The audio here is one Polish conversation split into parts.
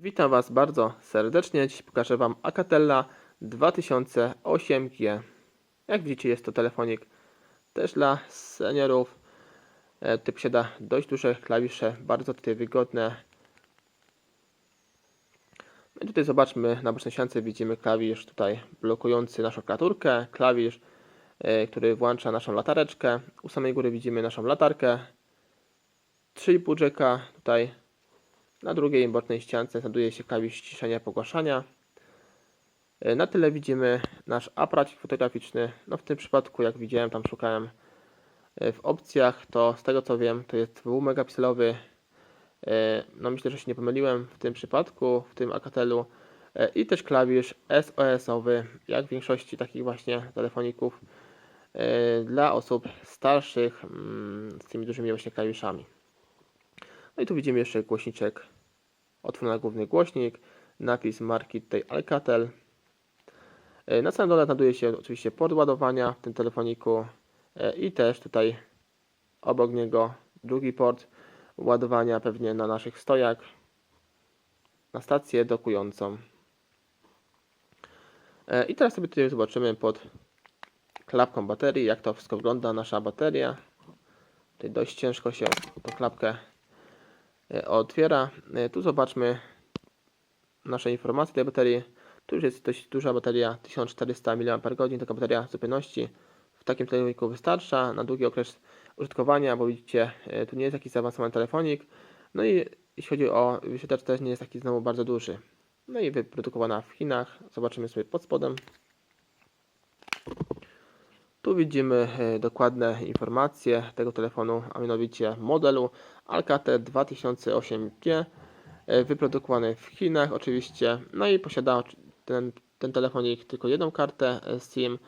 Witam Was bardzo serdecznie. Dziś pokażę Wam Alcatela 2008G. Jak widzicie, jest to telefonik też dla seniorów. Tutaj posiada dość duże klawisze, bardzo tutaj wygodne. I tutaj zobaczmy, na bocznej ściance widzimy klawisz tutaj blokujący naszą klawiaturkę, klawisz, który włącza naszą latareczkę. U samej góry widzimy naszą latarkę, 3,5 jacka. Tutaj na drugiej bocznej ściance znajduje się klawisz ściszenia, pogłaszania. Na tyle widzimy nasz aparacik fotograficzny. No w tym przypadku, jak widziałem, tam szukałem w opcjach, to z tego co wiem, to jest 2-megapikselowy. No myślę, że się nie pomyliłem w tym przypadku, w tym Alcatelu. I też klawisz SOS-owy, jak w większości takich właśnie telefoników dla osób starszych z tymi dużymi właśnie klawiszami. No i tu widzimy jeszcze głośniczek, otwór na główny głośnik, napis marki tutaj Alcatel. Na samym dole znajduje się oczywiście port ładowania w tym telefoniku i też tutaj obok niego drugi port ładowania, pewnie na naszych stojach, na stację dokującą. I teraz sobie tutaj zobaczymy pod klapką baterii, jak to wszystko wygląda, nasza bateria. Tutaj dość ciężko się tą klapkę otwiera. Tu zobaczmy nasze informacje tej baterii. Tu już jest dość duża bateria, 1400 mAh, taka bateria w zupełności w takim telefoniku wystarcza na długi okres użytkowania, bo widzicie, tu nie jest jakiś zaawansowany telefonik. No i jeśli chodzi o wyświetlacz, też nie jest taki znowu bardzo duży. No i wyprodukowana w Chinach. Zobaczymy sobie pod spodem. Tu widzimy dokładne informacje tego telefonu, a mianowicie modelu Alcatel 2008G, wyprodukowany w Chinach oczywiście. No i posiada ten telefonik tylko jedną kartę SIM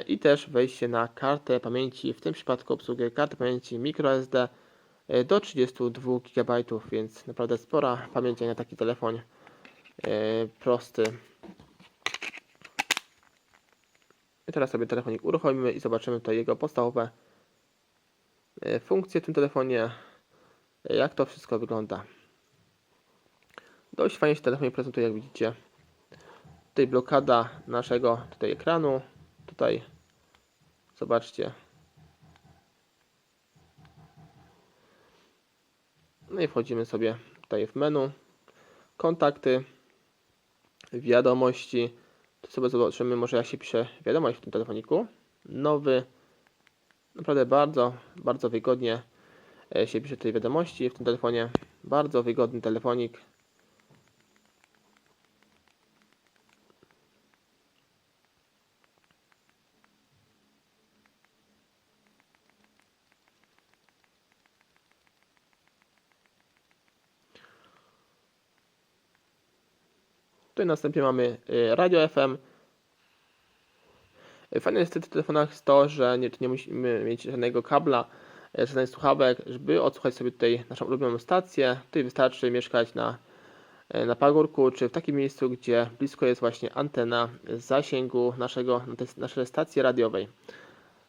i też wejście na kartę pamięci, w tym przypadku obsługę karty pamięci microSD do 32 GB, więc naprawdę spora pamięć na taki telefon prosty. I teraz sobie telefonik uruchomimy i zobaczymy tutaj jego podstawowe funkcje w tym telefonie, jak to wszystko wygląda. Dość fajnie się telefon prezentuje, jak widzicie. Tutaj blokada naszego ekranu. Tutaj zobaczcie. No i wchodzimy sobie tutaj w menu. Kontakty, wiadomości. Tu sobie zobaczymy może, jak się pisze wiadomość w tym telefoniku. Nowy. Naprawdę bardzo wygodnie się pisze tutaj wiadomości w tym telefonie. Bardzo wygodny telefonik. Tutaj następnie mamy radio FM. Fajne jest w tych telefonach to, że nie musimy mieć żadnego kabla, żadnych słuchawek, żeby odsłuchać sobie tutaj naszą ulubioną stację. Tutaj wystarczy mieszkać na pagórku, czy w takim miejscu, gdzie blisko jest właśnie antena zasięgu naszej stacji radiowej.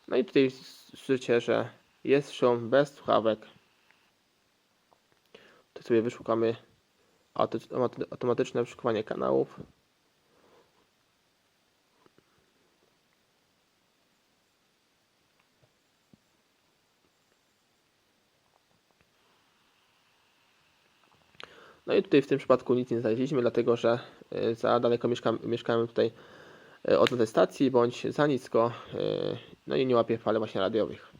No i tutaj słyszycie, że jest szum bez słuchawek. Tu sobie wyszukamy automatyczne wyszukiwanie kanałów. No i tutaj w tym przypadku nic nie znaleźliśmy, dlatego że za daleko mieszkamy tutaj od tej stacji, bądź za nisko, no i nie łapie fal właśnie radiowych.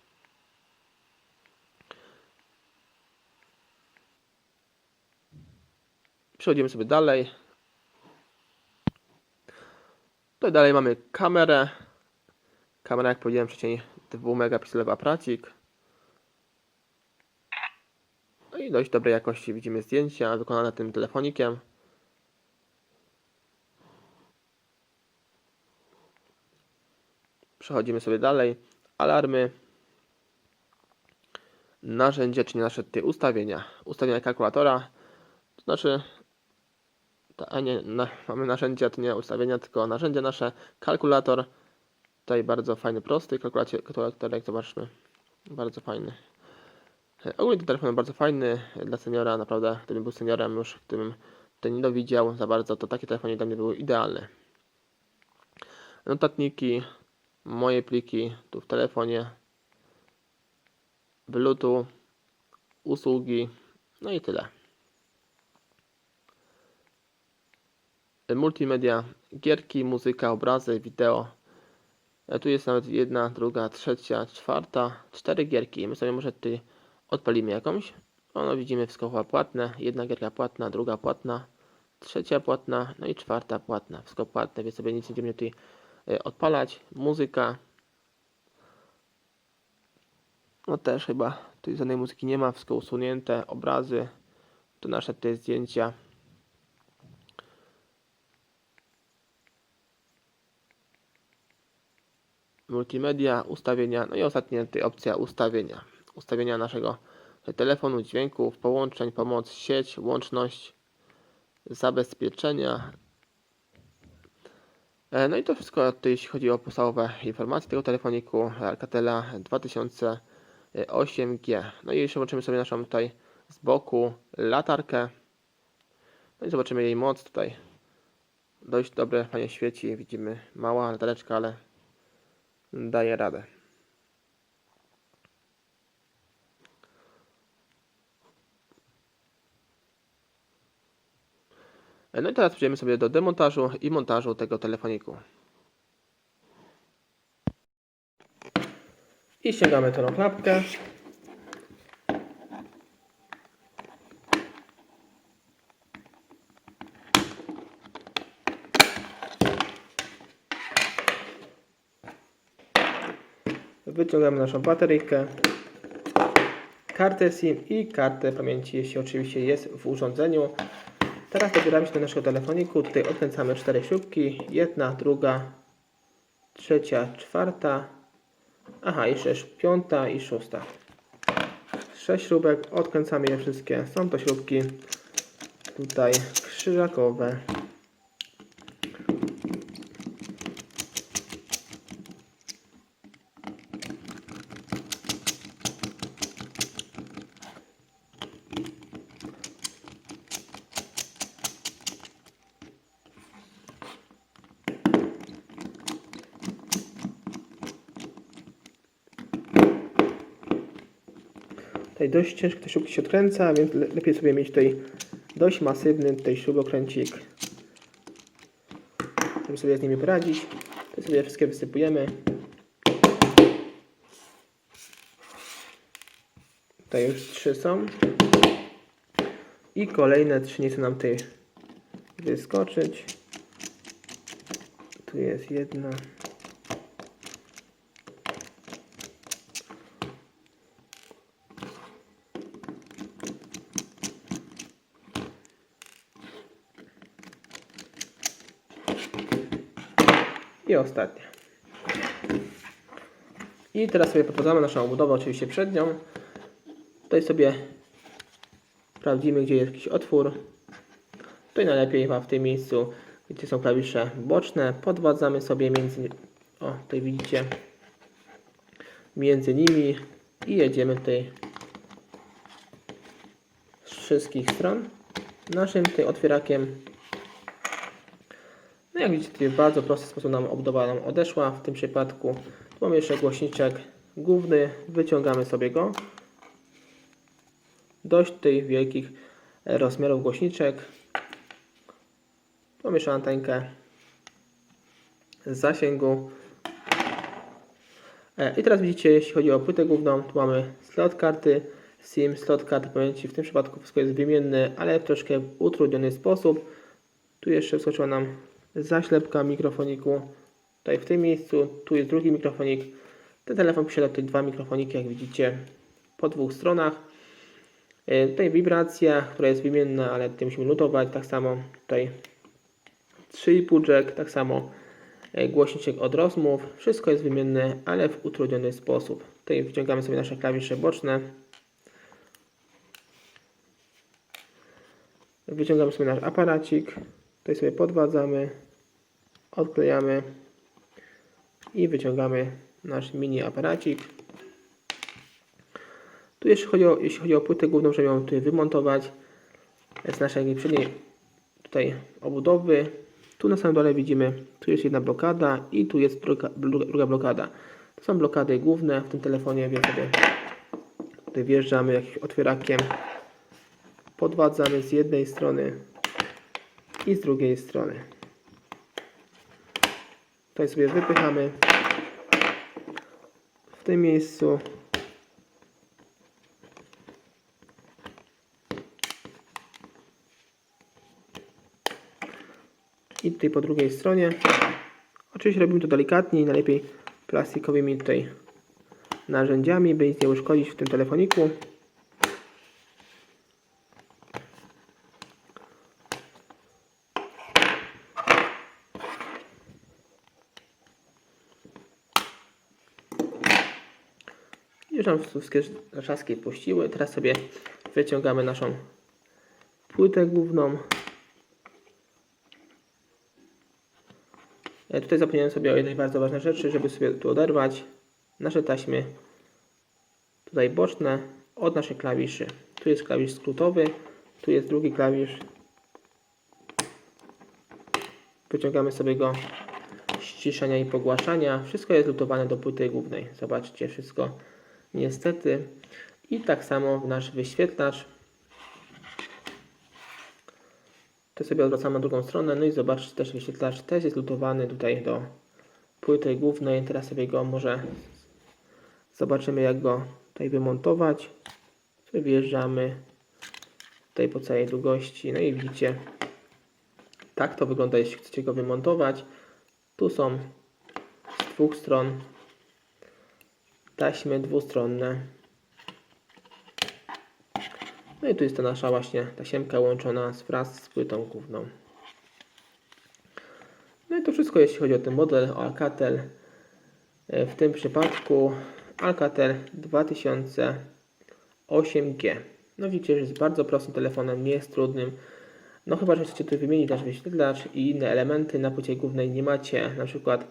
Przechodzimy sobie dalej. Tutaj dalej mamy kamerę. Kamera, jak powiedziałem wcześniej, 2-megapikselowy aparacik. No i dość dobrej jakości widzimy zdjęcia wykonane tym telefonikiem. Przechodzimy sobie dalej. Alarmy. Narzędzie, czyli nasze tutaj ustawienia. Ustawienia kalkulatora. To znaczy, mamy narzędzia, to nie ustawienia, tylko narzędzie nasze. Kalkulator. Tutaj bardzo fajny, prosty kalkulatorek, zobaczmy. Bardzo fajny. Ogólnie ten telefon jest bardzo fajny dla seniora, naprawdę, gdybym był seniorem już, gdybym tutaj nie dowidział za bardzo, to takie telefony dla mnie były idealne. Notatniki, moje pliki tu w telefonie, Bluetooth, usługi, no i tyle. Multimedia, gierki, muzyka, obrazy, wideo. Tu jest nawet jedna, druga, trzecia, czwarta, 4 gierki. My sobie może tutaj odpalimy jakąś. No widzimy wszystko chyba płatne. Jedna gierka płatna, druga płatna, trzecia płatna, no i czwarta płatna. Wszystko płatne, więc sobie nic nie będziemy tutaj odpalać. Muzyka. No też chyba tutaj żadnej muzyki nie ma, wszystko usunięte. Obrazy. To nasze te zdjęcia. Multimedia, ustawienia, no i ostatnia tutaj opcja ustawienia. Ustawienia naszego telefonu, dźwięków, połączeń, pomoc, sieć, łączność, zabezpieczenia. No i to wszystko tutaj, jeśli chodzi o podstawowe informacje tego telefoniku Alcatela 2008G. No i jeszcze włączymy sobie naszą tutaj z boku latarkę. No i zobaczymy jej moc tutaj. Dość dobre, fajnie świeci. Widzimy mała latareczka, ale daje radę. No i teraz przejdziemy sobie do demontażu i montażu tego telefoniku. I ściągamy tę klapkę. Wyciągamy naszą bateryjkę, kartę SIM i kartę pamięci, jeśli oczywiście jest w urządzeniu. Teraz dobieramy się do naszego telefoniku. Tutaj odkręcamy 4 śrubki. Jedna, druga, trzecia, czwarta. Aha, jeszcze jest 5 i 6. 6 śrubek. Odkręcamy je wszystkie. Są to śrubki tutaj krzyżakowe. Tutaj dość ciężko te śrubki się odkręca, więc lepiej sobie mieć tutaj dość masywny tutaj śrubokręcik, żeby sobie z nimi poradzić. To sobie wszystkie wysypujemy. Tutaj już 3 są. I kolejne 3 nie chcą nam tutaj wyskoczyć. Tu jest jedna. I ostatnia. I teraz sobie podprowadzamy naszą obudowę, oczywiście przednią. Tutaj sobie sprawdzimy, gdzie jest jakiś otwór. Tutaj najlepiej chyba w tym miejscu, gdzie są klawisze boczne. Podwadzamy sobie między, o tutaj widzicie, między nimi i jedziemy tutaj z wszystkich stron naszym tutaj otwierakiem. No jak widzicie, tutaj w bardzo prosty sposób nam obudowa nam odeszła. W tym przypadku tu mamy jeszcze głośniczek główny, wyciągamy sobie go. Dość tutaj wielkich rozmiarów głośniczek. Mamy jeszcze antenkę z zasięgu. I teraz widzicie, jeśli chodzi o płytę główną, tu mamy slot karty SIM, slot karty pamięci. W tym przypadku wszystko jest wymienne, ale w troszkę utrudniony sposób. Tu jeszcze wskoczyła nam zaślepka mikrofoniku. Tutaj w tym miejscu, tu jest drugi mikrofonik. Ten telefon posiada tutaj 2 mikrofoniki, jak widzicie, po 2 stronach. Tutaj wibracja, która jest wymienna, ale tutaj musimy lutować. Tak samo tutaj 3,5 jack, tak samo głośniczek od rozmów. Wszystko jest wymienne, ale w utrudniony sposób. Tutaj wyciągamy sobie nasze klawisze boczne. Wyciągamy sobie nasz aparacik. Tutaj sobie podwadzamy, odklejamy i wyciągamy nasz mini aparacik. Tu jeśli chodzi o płytę główną, żeby ją tutaj wymontować z naszej przedniej tutaj obudowy. Tu na samym dole widzimy, tu jest jedna blokada i tu jest druga blokada. To są blokady główne w tym telefonie, więc sobie tutaj wjeżdżamy jakimś otwierakiem, podwadzamy z jednej strony i z drugiej strony. Tutaj sobie wypychamy w tym miejscu. I tutaj po drugiej stronie. Oczywiście robimy to delikatnie, najlepiej plastikowymi tutaj narzędziami, by nic nie uszkodzić w tym telefoniku. Już nam wszystkie trzaski puściły. Teraz sobie wyciągamy naszą płytę główną. Tutaj zapomniałem sobie o jednej bardzo ważnej rzeczy, żeby sobie tu oderwać nasze taśmy tutaj boczne od naszych klawiszy. Tu jest klawisz skrótowy, tu jest drugi klawisz. Wyciągamy sobie go ściszania i pogłaszania. Wszystko jest lutowane do płyty głównej. Zobaczcie, wszystko niestety. I tak samo w nasz wyświetlacz. To sobie odwracamy na drugą stronę. No i zobaczcie, też wyświetlacz też jest lutowany tutaj do płyty głównej. Teraz sobie go może zobaczymy, jak go tutaj wymontować. Sobie wjeżdżamy tutaj po całej długości. No i widzicie, tak to wygląda, jeśli chcecie go wymontować. Tu są z dwóch stron taśmy dwustronne. No i tu jest ta nasza właśnie tasiemka łączona wraz z płytą główną. No i to wszystko, jeśli chodzi o ten model, o Alcatel. W tym przypadku Alcatel 2008G. No widzicie, że jest bardzo prostym telefonem, nie jest trudnym. No chyba, że chcecie tu wymienić nasz wyświetlacz i inne elementy na płycie głównej nie macie, na przykład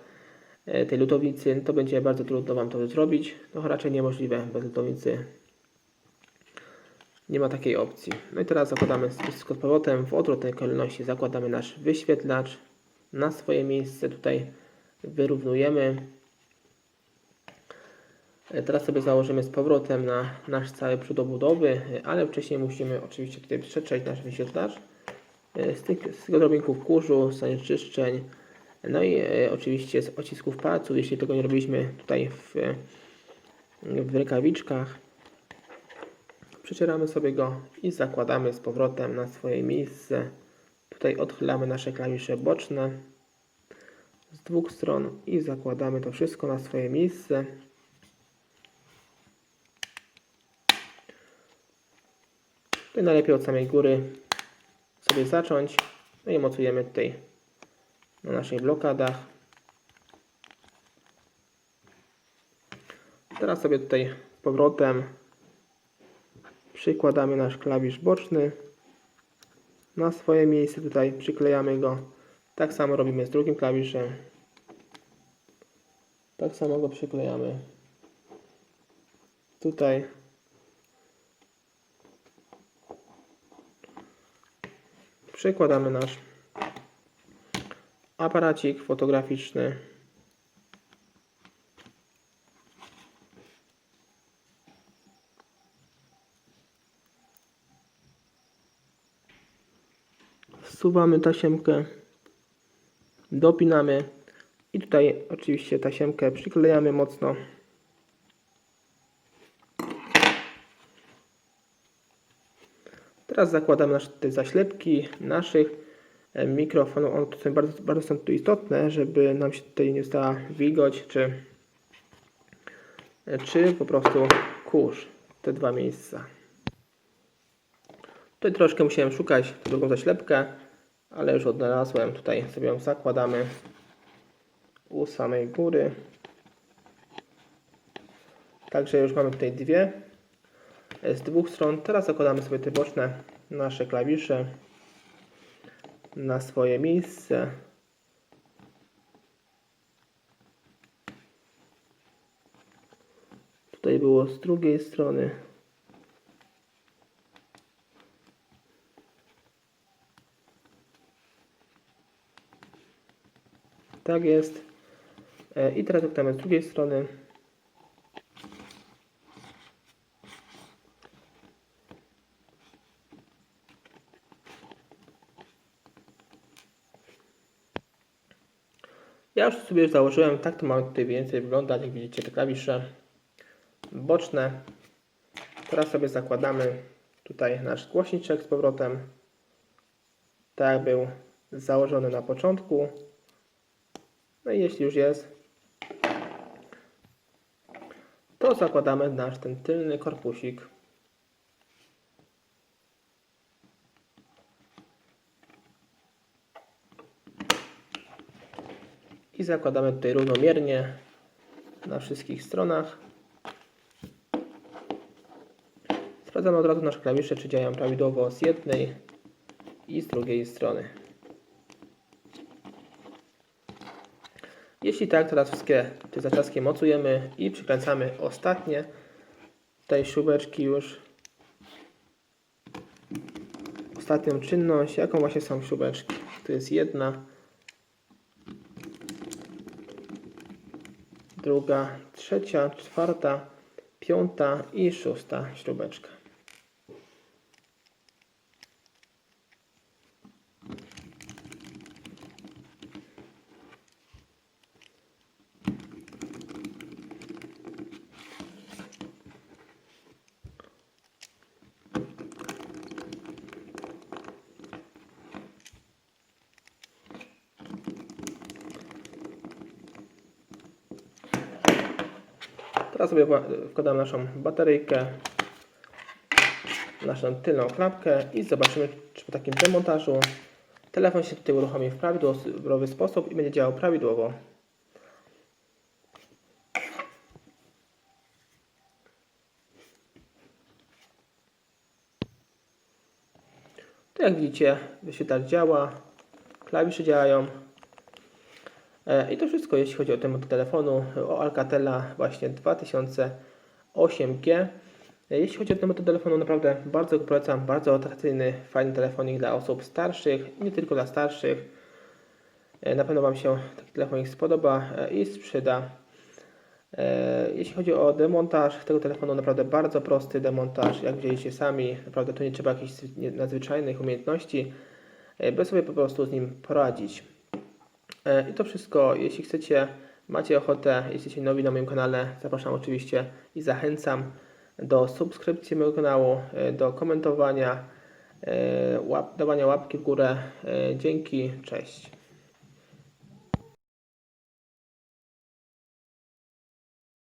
tej lutownicy, to będzie bardzo trudno Wam to zrobić. No raczej niemożliwe, bez lutownicy nie ma takiej opcji. No i teraz zakładamy wszystko z powrotem w odwrotnej kolejności. Zakładamy nasz wyświetlacz na swoje miejsce. Tutaj wyrównujemy. Teraz sobie założymy z powrotem na nasz cały przód obudowy, ale wcześniej musimy oczywiście tutaj przetrzeć nasz wyświetlacz z tych odrobinków kurzu, zanieczyszczeń, no i oczywiście z odcisków palców, jeśli tego nie robiliśmy tutaj w rękawiczkach. Przecieramy sobie go i zakładamy z powrotem na swoje miejsce. Tutaj odchylamy nasze klawisze boczne z dwóch stron i zakładamy to wszystko na swoje miejsce. Tutaj najlepiej od samej góry sobie zacząć. No i mocujemy tutaj na naszych blokadach. Teraz sobie tutaj z powrotem przykładamy nasz klawisz boczny na swoje miejsce. Tutaj przyklejamy go. Tak samo robimy z drugim klawiszem. Tak samo go przyklejamy tutaj. Przykładamy nasz aparacik fotograficzny. Wsuwamy tasiemkę, dopinamy i tutaj oczywiście tasiemkę przyklejamy mocno. Teraz zakładamy te zaślepki naszych mikrofonów. One są bardzo są tu istotne, żeby nam się tutaj nie stała wilgoć czy po prostu kurz. Te dwa miejsca. Tutaj troszkę musiałem szukać drugą zaślepkę, ale już odnalazłem. Tutaj sobie ją zakładamy u samej góry. Także już mamy tutaj dwie z dwóch stron. Teraz zakładamy sobie te boczne nasze klawisze na swoje miejsce. Tutaj było z drugiej strony. Tak jest. I teraz dotkniemy z drugiej strony. Ja już sobie założyłem, tak to ma tutaj więcej wyglądać, jak widzicie, te klawisze boczne. Teraz sobie zakładamy tutaj nasz głośniczek z powrotem, tak jak był założony na początku. No i jeśli już jest, to zakładamy nasz ten tylny korpusik. I zakładamy tutaj równomiernie na wszystkich stronach. Sprawdzamy od razu nasze klawisze, czy działają prawidłowo z jednej i z drugiej strony. Jeśli tak, to teraz wszystkie te zaczaski mocujemy i przykręcamy ostatnie tutaj śrubeczki już. Ostatnią czynność, jaką właśnie są śrubeczki. Tu jest jedna, druga, trzecia, czwarta, piąta i szósta śrubeczka. Teraz sobie wkładam naszą bateryjkę, naszą tylną klapkę i zobaczymy, czy po takim demontażu telefon się tutaj uruchomi w prawidłowy sposób i będzie działał prawidłowo. To jak widzicie, wyświetlacz działa, klawisze działają. I to wszystko, jeśli chodzi o ten model telefonu, o Alcatela właśnie 2008G. Jeśli chodzi o ten model telefonu, naprawdę bardzo go polecam, bardzo atrakcyjny, fajny telefonik dla osób starszych, nie tylko dla starszych. Na pewno Wam się taki telefonik spodoba i sprzeda. Jeśli chodzi o demontaż tego telefonu, naprawdę bardzo prosty demontaż, jak widzieliście sami, naprawdę tu nie trzeba jakichś nadzwyczajnych umiejętności, by sobie po prostu z nim poradzić. I to wszystko. Jeśli chcecie, macie ochotę, jesteście nowi na moim kanale, zapraszam oczywiście i zachęcam do subskrypcji mojego kanału, do komentowania, dawania łapki w górę. Dzięki, cześć.